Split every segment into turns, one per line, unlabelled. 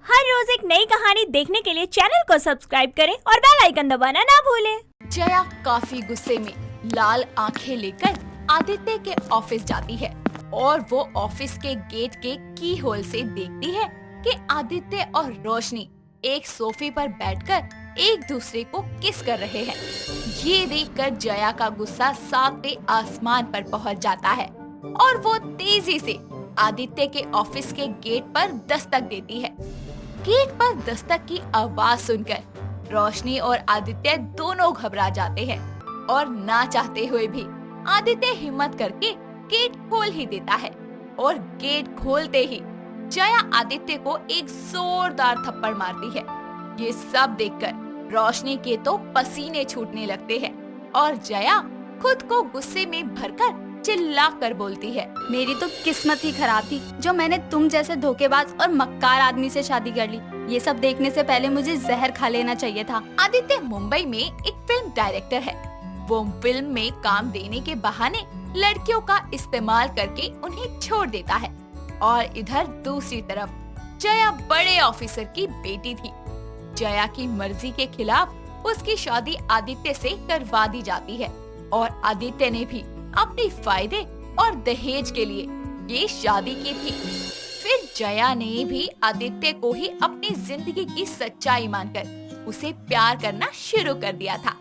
हर रोज एक नई कहानी देखने के लिए चैनल को सब्सक्राइब करें और बेल आइकन दबाना ना भूलें।
जया काफी गुस्से में लाल आंखें लेकर आदित्य के ऑफिस जाती है और वो ऑफिस के गेट के की होल से देखती है कि आदित्य और रोशनी एक सोफे पर बैठकर एक दूसरे को किस कर रहे हैं। ये देखकर जया का गुस्सा सातवें आसमान पर पहुंच जाता है और वो तेजी से आदित्य के ऑफिस के गेट पर दस्तक देती है। गेट पर दस्तक की आवाज सुनकर रोशनी और आदित्य दोनों घबरा जाते हैं और ना चाहते हुए भी आदित्य हिम्मत करके गेट खोल ही देता है और गेट खोलते ही जया आदित्य को एक जोरदार थप्पड़ मारती है। ये सब देखकर रोशनी के तो पसीने छूटने लगते हैं और जया खुद को गुस्से में भरकर चिल्ला कर बोलती है,
मेरी तो किस्मत ही खराब थी जो मैंने तुम जैसे धोखेबाज और मक्कार आदमी से शादी कर ली। ये सब देखने से पहले मुझे जहर खा लेना चाहिए था।
आदित्य मुंबई में एक फिल्म डायरेक्टर है। वो फिल्म में काम देने के बहाने लड़कियों का इस्तेमाल करके उन्हें छोड़ देता है और इधर दूसरी तरफ जया बड़े ऑफिसर की बेटी थी। जया की मर्जी के खिलाफ उसकी शादी आदित्य से करवा दी जाती है और आदित्य ने भी अपने फायदे और दहेज के लिए ये शादी की थी। फिर जया ने भी आदित्य को ही अपनी जिंदगी की सच्चाई मानकर उसे प्यार करना शुरू कर दिया था।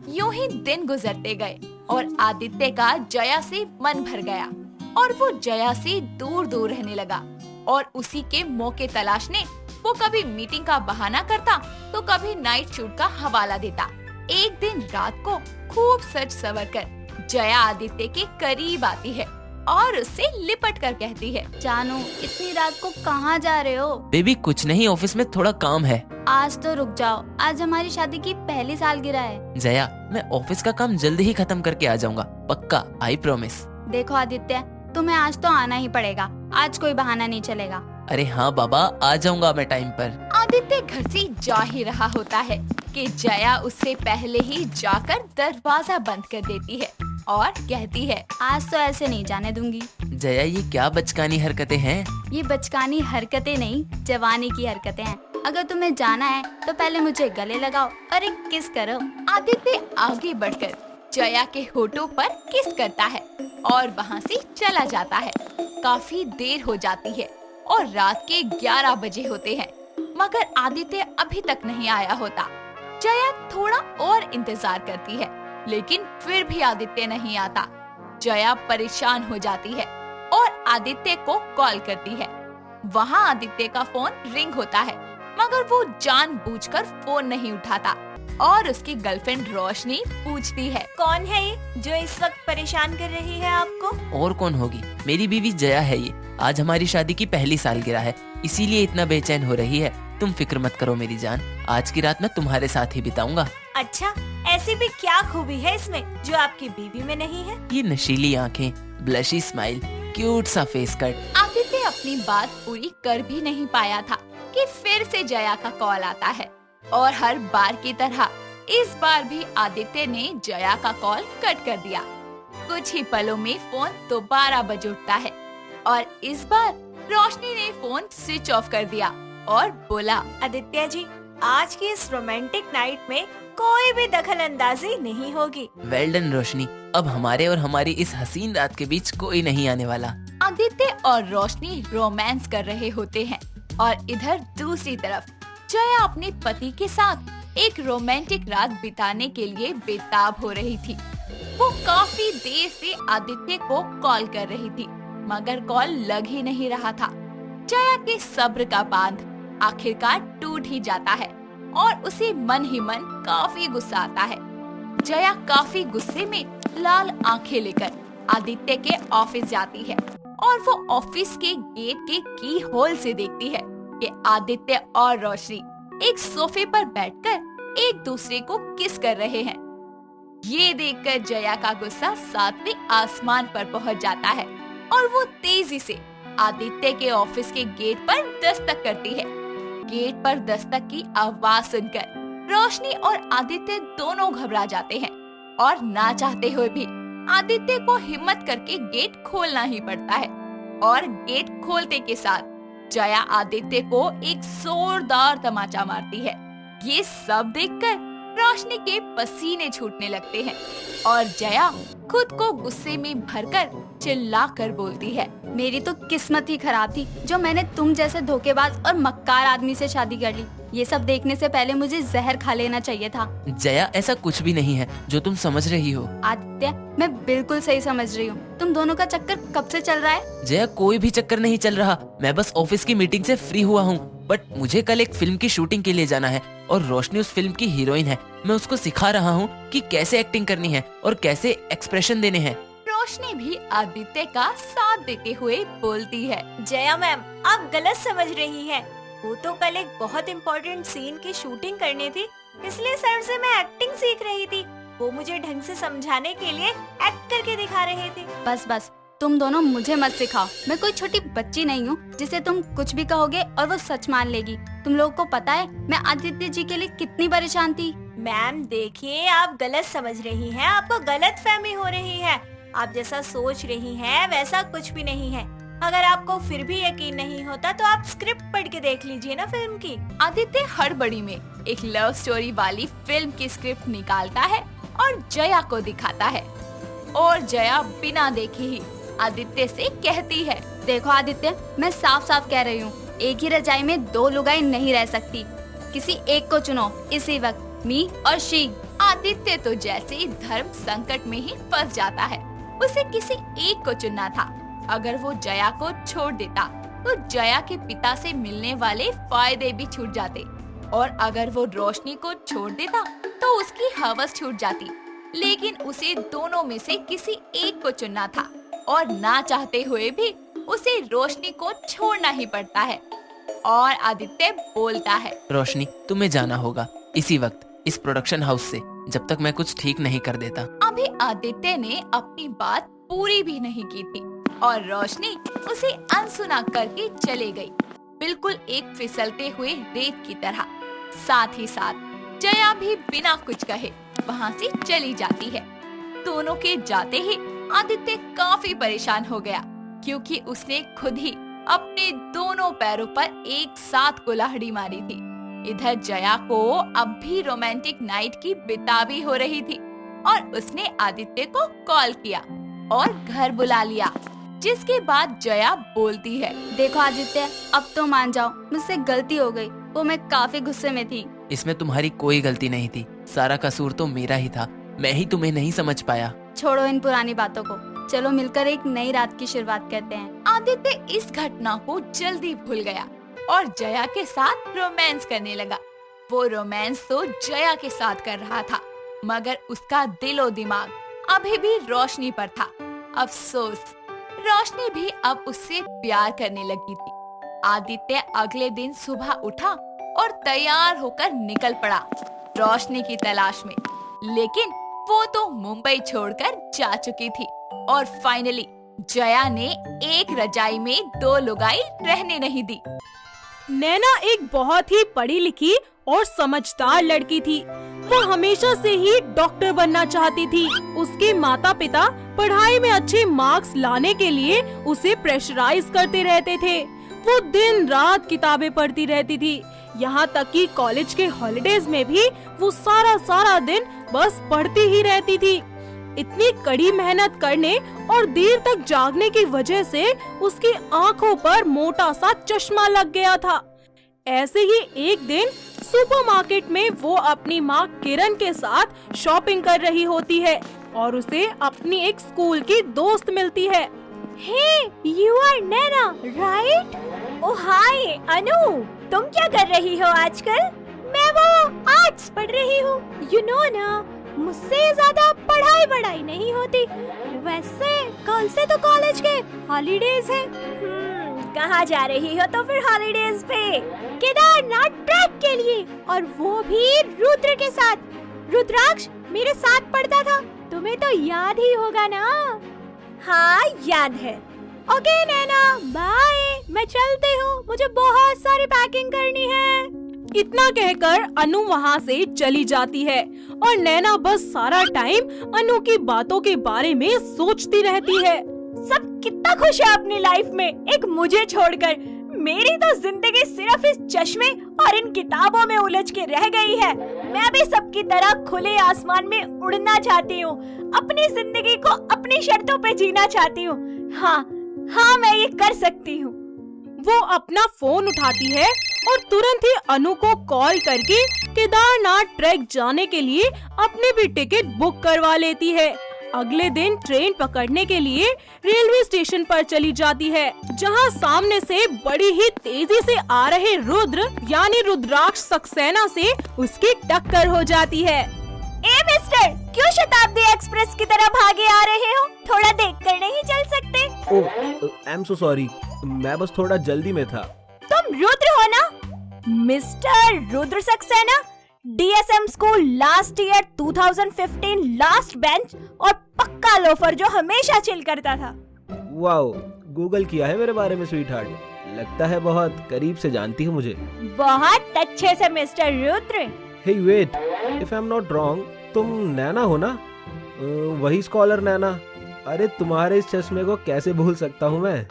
यूं ही दिन गुजरते गए और आदित्य का जया से मन भर गया और वो जया से दूर दूर रहने लगा और उसी के मौके तलाशने वो कभी मीटिंग का बहाना करता तो कभी नाइट शूट का हवाला देता। एक दिन रात को खूब सज संवर कर जया आदित्य के करीब आती है और उससे लिपट कर कहती है,
जानू इतनी रात को कहाँ जा रहे हो?
बेबी कुछ नहीं, ऑफिस में थोड़ा काम है।
आज तो रुक जाओ, आज हमारी शादी की पहली सालगिरह है।
जया मैं ऑफिस का काम जल्दी ही खत्म करके आ जाऊंगा, पक्का, आई प्रॉमिस।
देखो आदित्य, तुम्हें आज तो आना ही पड़ेगा, आज कोई बहाना नहीं चलेगा।
अरे हाँ बाबा, आ जाऊंगा मैं टाइम पर।
आदित्य घर से जा ही रहा होता है कि जया उससे पहले ही जाकर दरवाजा बंद कर देती है और कहती है,
आज तो ऐसे नहीं जाने दूंगी।
जया ये क्या बचकानी हरकतें हैं?
ये बचकानी हरकतें नहीं, जवानी की हरकतें हैं। अगर तुम्हें जाना है तो पहले मुझे गले लगाओ और एक किस करो।
आदित्य आगे बढ़कर जया के होठों पर किस करता है और वहाँ से चला जाता है। काफी देर हो जाती है और रात के 11 बजे होते हैं मगर आदित्य अभी तक नहीं आया होता। जया थोड़ा और इंतजार करती है लेकिन फिर भी आदित्य नहीं आता। जया परेशान हो जाती है और आदित्य को कॉल करती है। वहाँ आदित्य का फोन रिंग होता है मगर वो जानबूझकर फोन नहीं उठाता और उसकी गर्लफ्रेंड रोशनी पूछती है,
कौन है ये जो इस वक्त परेशान कर रही है आपको?
और कौन होगी, मेरी बीवी जया है ये। आज हमारी शादी की पहली सालगिरह है, इसीलिए इतना बेचैन हो रही है। तुम फिक्र मत करो मेरी जान, आज की रात मैं तुम्हारे साथ ही बिताऊंगा।
अच्छा, ऐसी भी क्या खूबी है इसमें जो आपकी बीवी में नहीं है?
ये नशीली आंखें, ब्लशी स्माइल, क्यूट सा फेस कट।
आदित्य अपनी बात पूरी कर भी नहीं पाया था कि फिर से जया का कॉल आता है और हर बार की तरह इस बार भी आदित्य ने जया का कॉल कट कर दिया। कुछ ही पलों में फोन दोबारा बज उठता है और इस बार रोशनी ने फोन स्विच ऑफ कर दिया और बोला,
आदित्य जी, आज की इस रोमांटिक नाइट में कोई भी दखल अंदाजी नहीं होगी।
वेल डन रोशनी, अब हमारे और हमारी इस हसीन रात के बीच कोई नहीं आने वाला।
आदित्य और रोशनी रोमांस कर रहे होते हैं और इधर दूसरी तरफ जया अपने पति के साथ एक रोमांटिक रात बिताने के लिए बेताब हो रही थी। वो काफी देर से आदित्य को कॉल कर रही थी मगर कॉल लग ही नहीं रहा था। जया के सब्र का बांध आखिरकार टूट ही जाता है और उसे मन ही मन काफी गुस्सा आता है। जया काफी गुस्से में लाल आंखें लेकर आदित्य के ऑफिस जाती है और वो ऑफिस के गेट के की होल से देखती है कि आदित्य और रोशनी एक सोफे पर बैठकर एक दूसरे को किस कर रहे हैं। ये देखकर जया का गुस्सा सातवें आसमान पर पहुंच जाता है और वो तेजी से आदित्य के ऑफिस के गेट पर दस्तक करती है। गेट पर दस्तक की आवाज सुनकर रोशनी और आदित्य दोनों घबरा जाते हैं और ना चाहते हुए भी आदित्य को हिम्मत करके गेट खोलना ही पड़ता है और गेट खोलते के साथ जया आदित्य को एक जोरदार तमाचा मारती है। ये सब देखकर रोशनी के पसीने छूटने लगते हैं और जया खुद को गुस्से में भरकर चिल्लाकर बोलती है,
मेरी तो किस्मत ही खराब थी जो मैंने तुम जैसे धोखेबाज और मक्कार आदमी से शादी कर ली। ये सब देखने से पहले मुझे जहर खा लेना चाहिए था।
जया, ऐसा कुछ भी नहीं है जो तुम समझ रही हो।
आदित्य, मैं बिल्कुल सही समझ रही हूँ। तुम दोनों का चक्कर कब से चल रहा है?
जया, कोई भी चक्कर नहीं चल रहा। मैं बस ऑफिस की मीटिंग से फ्री हुआ हूँ, बट मुझे कल एक फिल्म की शूटिंग के लिए जाना है और रोशनी उस फिल्म की हीरोइन है। मैं उसको सिखा रहा हूँ कि कैसे एक्टिंग करनी है और कैसे एक्सप्रेशन देने हैं।
रोशनी भी आदित्य का साथ देते हुए बोलती है,
जया मैम, आप गलत समझ रही हैं। वो तो कल एक बहुत इम्पोर्टेंट सीन की शूटिंग करनी थी, इसलिए सर से मैं एक्टिंग सीख रही थी। वो मुझे ढंग से समझाने के लिए एक्ट करके दिखा रहे थे।
बस तुम दोनों मुझे मत सिखाओ। मैं कोई छोटी बच्ची नहीं हूँ जिसे तुम कुछ भी कहोगे और वो सच मान लेगी। तुम लोगों को पता है मैं आदित्य जी के लिए कितनी परेशान थी।
मैम देखिए, आप गलत समझ रही हैं, आपको गलत फहमी हो रही है। आप जैसा सोच रही हैं वैसा कुछ भी नहीं है। अगर आपको फिर भी यकीन नहीं होता तो आप स्क्रिप्ट पढ़ के देख लीजिए ना फिल्म की।
आदित्य हड़बड़ी में एक लव स्टोरी वाली फिल्म की स्क्रिप्ट निकालता है और जया को दिखाता है और जया बिना देखे ही आदित्य से कहती है,
देखो आदित्य, मैं साफ साफ कह रही हूँ, एक ही रजाई में दो लुगाई नहीं रह सकती। किसी एक को चुनो इसी वक्त, मी और शी।
आदित्य तो जैसे ही धर्म संकट में ही फंस जाता है। उसे किसी एक को चुनना था। अगर वो जया को छोड़ देता तो जया के पिता से मिलने वाले फायदे भी छूट जाते और अगर वो रोशनी को छोड़ देता तो उसकी हवस छूट जाती। लेकिन उसे दोनों में से किसी एक को चुनना था और ना चाहते हुए भी उसे रोशनी को छोड़ना ही पड़ता है। और आदित्य बोलता है,
रोशनी, तुम्हें जाना होगा इसी वक्त इस प्रोडक्शन हाउस से, जब तक मैं कुछ ठीक नहीं कर देता।
अभी आदित्य ने अपनी बात पूरी भी नहीं की थी और रोशनी उसे अनसुना करके चले गई, बिल्कुल एक फिसलते हुए रेत की तरह। साथ ही साथ जया भी बिना कुछ कहे वहाँ से चली जाती है। दोनों के जाते ही आदित्य काफी परेशान हो गया, क्योंकि उसने खुद ही अपने दोनों पैरों पर एक साथ कुल्हाड़ी मारी थी। इधर जया को अब भी रोमांटिक नाइट की बेताबी हो रही थी और उसने आदित्य को कॉल किया और घर बुला लिया, जिसके बाद जया बोलती है,
देखो आदित्य, अब तो मान जाओ, मुझसे गलती हो गई। वो मैं काफी गुस्से में थी।
इसमें तुम्हारी कोई गलती नहीं थी, सारा कसूर तो मेरा ही था। मैं ही तुम्हें नहीं समझ पाया।
छोड़ो इन पुरानी बातों को, चलो मिलकर एक नई रात की शुरुआत करते हैं।
आदित्य इस घटना को जल्दी भूल गया और जया के साथ रोमांस करने लगा। वो रोमांस तो जया के साथ कर रहा था, मगर उसका दिलो दिमाग अभी भी रोशनी पर था। अफसोस, रोशनी भी अब उससे प्यार करने लगी थी। आदित्य अगले दिन सुबह उठा और तैयार होकर निकल पड़ा रोशनी की तलाश में, लेकिन वो तो मुंबई छोड़कर जा चुकी थी और फाइनली जया ने एक रजाई में दो लुगाई रहने नहीं दी।
नैना एक बहुत ही पढ़ी लिखी और समझदार लड़की थी। वो हमेशा से ही डॉक्टर बनना चाहती थी। उसके माता पिता पढ़ाई में अच्छे मार्क्स लाने के लिए उसे प्रेशराइज करते रहते थे। वो दिन रात किताबें पढ़ती रहती थी, यहाँ तक कि कॉलेज के हॉलिडेज में भी वो सारा दिन बस पढ़ती ही रहती थी। इतनी कड़ी मेहनत करने और देर तक जागने की वजह से उसकी आंखों पर मोटा सा चश्मा लग गया था। ऐसे ही एक दिन सुपरमार्केट में वो अपनी माँ किरण के साथ शॉपिंग कर रही होती है और उसे अपनी एक स्कूल की दोस्त मिलती है।
हे, यू आर नैना, राइट? ओह हाय अनु, तुम क्या कर रही हो आजकल? मैं वो आर्ट्स पढ़ रही हूँ। यू नो ना, मुझसे ज्यादा पढ़ाई नहीं होती। वैसे कल से तो कॉलेज के हॉलीडेज हैं। कहाँ जा रही हो तो फिर हॉलीडेज पे? केदारनाथ ट्रैक के लिए, और वो भी रुद्र के साथ। रुद्राक्ष मेरे साथ पढ़ता था, तुम्हें तो याद ही होगा ना? हाँ याद है। ओके नैना, बाय, मैं चलती हूँ, मुझे बहुत सारी पैकिंग करनी है।
इतना कहकर अनु वहाँ से चली जाती है और नैना बस सारा टाइम अनु की बातों के बारे में सोचती रहती है।
सब कितना खुश है अपनी लाइफ में, एक मुझे छोड़कर। मेरी तो जिंदगी सिर्फ इस चश्मे और इन किताबों में उलझ के रह गई है। मैं भी सबकी तरह खुले आसमान में उड़ना चाहती हूँ, अपनी जिंदगी को अपनी शर्तों पे जीना चाहती हूँ। हाँ, मैं ये कर सकती हूँ।
वो अपना फोन उठाती है और तुरंत ही अनु को कॉल करके केदारनाथ ट्रैक जाने के लिए अपनी भी टिकट बुक करवा लेती है। अगले दिन ट्रेन पकड़ने के लिए रेलवे स्टेशन पर चली जाती है, जहां सामने से बड़ी ही तेजी से आ रहे रुद्र यानी रुद्राक्ष सक्सेना से उसकी टक्कर हो जाती है।
ए मिस्टर, क्यों शताब्दी एक्सप्रेस की तरह भागे आ रहे हो? थोड़ा देखकर नहीं चल सकते?
ओह, आई एम सो सॉरी, मैं बस थोड़ा जल्दी में था।
तुम रुद्र हो ना? Mister Rudra Saxena, DSM school last year 2015 last bench और पक्का लोफर जो हमेशा चिल करता था।
वाओ, गूगल किया है मेरे बारे में स्वीट हार्ट। लगता है बहुत करीब से जानती हो मुझे।
बहुत अच्छे से mister Rudra.
Hey wait, if I am not wrong, तुम नैना हो ना? वही स्कॉलर नैना। अरे तुम्हारे इस चश्मे को कैसे भूल सकता हूँ मैं।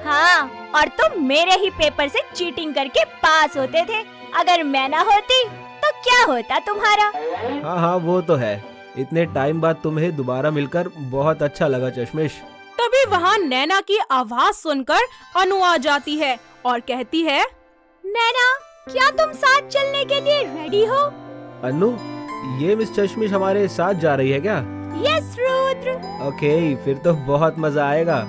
हाँ, और तुम मेरे ही पेपर से चीटिंग करके पास होते थे। अगर मैं ना होती तो क्या होता तुम्हारा?
हाँ, वो तो है। इतने टाइम बाद तुम्हें दोबारा मिलकर बहुत अच्छा लगा चश्मेश।
तभी वहाँ नैना की आवाज सुनकर अनु आ जाती है और कहती है,
नैना, क्या तुम साथ चलने के लिए रेडी हो?
अनु, ये मिस चश्मिश हमारे साथ जा रही है क्या?
यस रुद्र।
ओके, फिर तो बहुत मजा आएगा।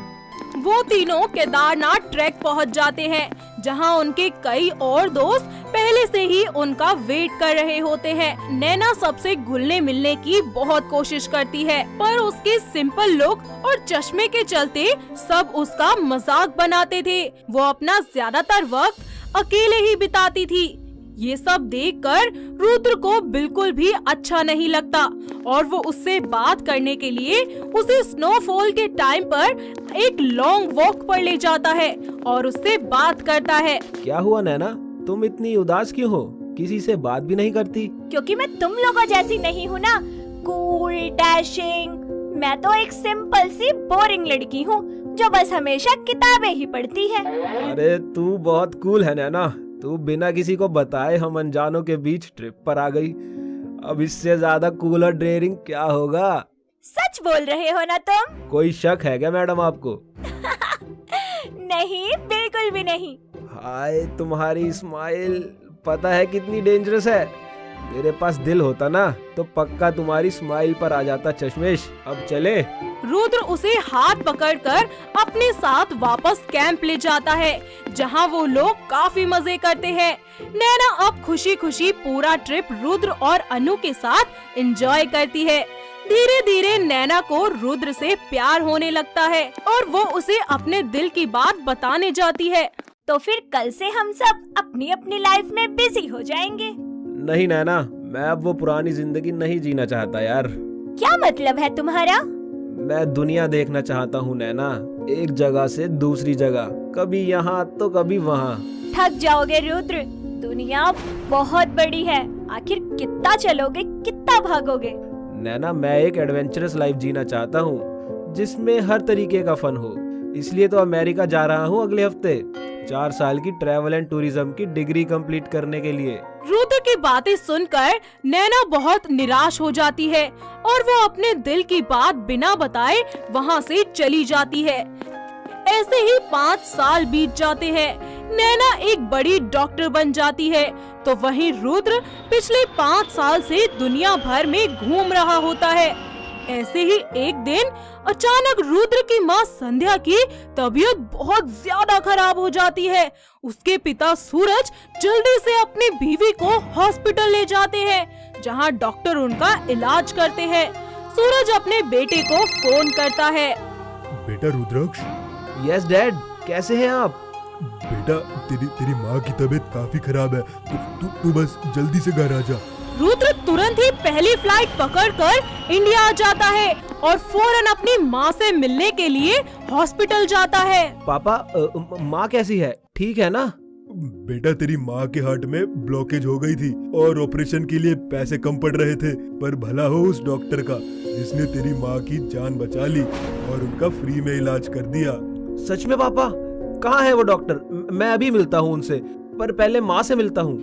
वो तीनों केदारनाथ ट्रैक पहुंच जाते हैं, जहां उनके कई और दोस्त पहले से ही उनका वेट कर रहे होते हैं। नैना सबसे घुलने मिलने की बहुत कोशिश करती है, पर उसके सिंपल लुक और चश्मे के चलते सब उसका मजाक बनाते थे। वो अपना ज्यादातर वक्त अकेले ही बिताती थी। ये सब देखकर रुद्र को बिल्कुल भी अच्छा नहीं लगता और वो उससे बात करने के लिए उसे स्नोफॉल के टाइम पर एक लॉन्ग वॉक पर ले जाता है और उससे बात करता है।
क्या हुआ नैना, तुम इतनी उदास क्यों हो? किसी से बात भी नहीं करती?
क्योंकि मैं तुम लोगों जैसी नहीं हूँ ना, कूल डैशिंग। मैं तो एक सिंपल सी बोरिंग लड़की हूँ जो बस हमेशा किताबें ही पढ़ती है।
अरे तू बहुत कूल है नैना। तू बिना किसी को बताए हम अनजानों के बीच ट्रिप पर आ गई। अब इससे ज्यादा कूल और डेयरिंग क्या होगा?
सच बोल रहे हो ना तुम?
कोई शक है क्या मैडम आपको?
नहीं, बिल्कुल भी नहीं।
हाय, तुम्हारी स्माइल पता है कितनी डेंजरस है। मेरे पास दिल होता ना तो पक्का तुम्हारी स्माइल पर आ जाता चश्मेश। अब चले?
रुद्र उसे हाथ पकड़कर अपने साथ वापस कैंप ले जाता है, जहां वो लोग काफी मजे करते हैं। नैना अब खुशी खुशी पूरा ट्रिप रुद्र और अनु के साथ एंजॉय करती है। धीरे धीरे नैना को रुद्र से प्यार होने लगता है और वो उसे अपने दिल की बात बताने जाती है।
तो फिर कल से हम सब अपनी अपनी लाइफ में बिजी हो जाएंगे।
नहीं नैना, मैं अब वो पुरानी जिंदगी नहीं जीना चाहता यार।
क्या मतलब है तुम्हारा?
मैं दुनिया देखना चाहता हूँ नैना, एक जगह से दूसरी जगह, कभी यहाँ तो कभी वहाँ।
थक जाओगे रुद्र, दुनिया बहुत बड़ी है। आखिर कितना चलोगे, कितना भागोगे?
नैना, मैं एक एडवेंचरस लाइफ जीना चाहता हूँ जिसमें हर तरीके का फन हो। इसलिए तो अमेरिका जा रहा हूँ अगले हफ्ते, 4 साल की ट्रैवल एंड टूरिज्म की डिग्री कंप्लीट करने के लिए।
रुद्र की बातें सुनकर नैना बहुत निराश हो जाती है और वो अपने दिल की बात बिना बताए वहाँ से चली जाती है। ऐसे ही 5 साल बीत जाते हैं। नैना एक बड़ी डॉक्टर बन जाती है, तो वहीं रुद्र पिछले 5 साल से दुनिया भर में घूम रहा होता है। ऐसे ही एक दिन अचानक रुद्र की माँ संध्या की तबीयत बहुत ज्यादा खराब हो जाती है। उसके पिता सूरज जल्दी से अपनी बीवी को हॉस्पिटल ले जाते हैं, जहाँ डॉक्टर उनका इलाज करते हैं। सूरज अपने बेटे को फोन करता है।
बेटा रुद्राक्ष।
यस डैड, कैसे हैं आप?
बेटा, तेरी माँ की तबीयत काफी खराब है। तू बस जल्दी से घर आ जा।
रुद्र तुरंत ही पहली फ्लाइट पकड़कर इंडिया आ जाता है और फौरन अपनी माँ से मिलने के लिए हॉस्पिटल जाता है।
पापा, माँ कैसी है? ठीक है ना?
बेटा, तेरी माँ के हार्ट में ब्लॉकेज हो गई थी और ऑपरेशन के लिए पैसे कम पड़ रहे थे, पर भला हो उस डॉक्टर का जिसने तेरी माँ की जान बचा ली और उनका फ्री में इलाज कर दिया।
सच में पापा? कहाँ है वो डॉक्टर? मैं अभी मिलता हूँ उनसे, पर पहले माँ से मिलता हूँ।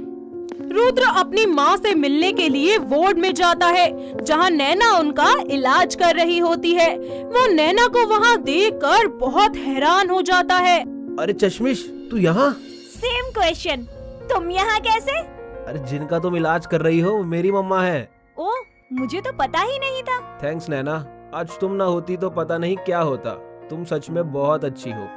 रुद्र अपनी माँ से मिलने के लिए वार्ड में जाता है, जहाँ नैना उनका इलाज कर रही होती है। वो नैना को वहाँ देखकर बहुत हैरान हो जाता है।
अरे चश्मिश, तू यहाँ?
सेम क्वेश्चन, तुम यहाँ कैसे?
अरे जिनका तुम इलाज कर रही हो मेरी मम्मा है।
ओ, मुझे तो पता ही नहीं था।
थैंक्स नैना, आज तुम ना होती तो पता नहीं क्या होता। तुम सच में बहुत अच्छी हो।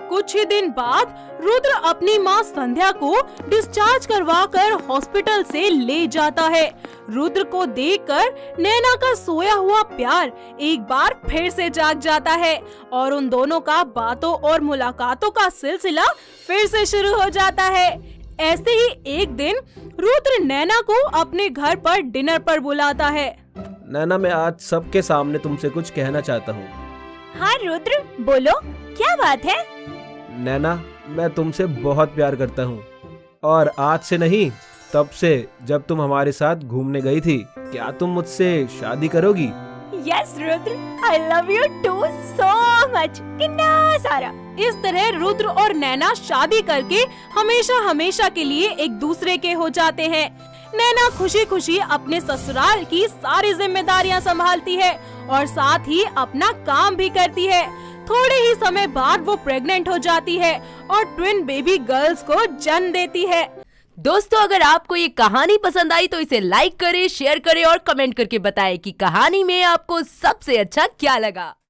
कुछ ही दिन बाद रुद्र अपनी माँ संध्या को डिस्चार्ज करवाकर हॉस्पिटल से ले जाता है। रुद्र को देखकर नैना का सोया हुआ प्यार एक बार फिर से जाग जाता है और उन दोनों का बातों और मुलाकातों का सिलसिला फिर से शुरू हो जाता है। ऐसे ही एक दिन रुद्र नैना को अपने घर पर डिनर पर बुलाता है।
नैना, मैं आज सबके सामने तुमसे कुछ कहना चाहता हूँ।
हाँ रुद्र, बोलो, क्या बात है?
नैना, मैं तुमसे बहुत प्यार करता हूँ, और आज से नहीं, तब से जब तुम हमारे साथ घूमने गई थी। क्या तुम मुझसे शादी करोगी?
Yes Rudra, I love you too so much, इतना सारा।
इस तरह रुद्र और नैना शादी करके हमेशा हमेशा के लिए एक दूसरे के हो जाते हैं। नैना खुशी खुशी अपने ससुराल की सारी जिम्मेदारियां संभालती है और साथ ही अपना काम भी करती है। थोड़े ही समय बाद वो प्रेग्नेंट हो जाती है और ट्विन बेबी गर्ल्स को जन्म देती है।
दोस्तों, अगर आपको ये कहानी पसंद आई तो इसे लाइक करें, शेयर करें और कमेंट करके बताएं कि कहानी में आपको सबसे अच्छा क्या लगा।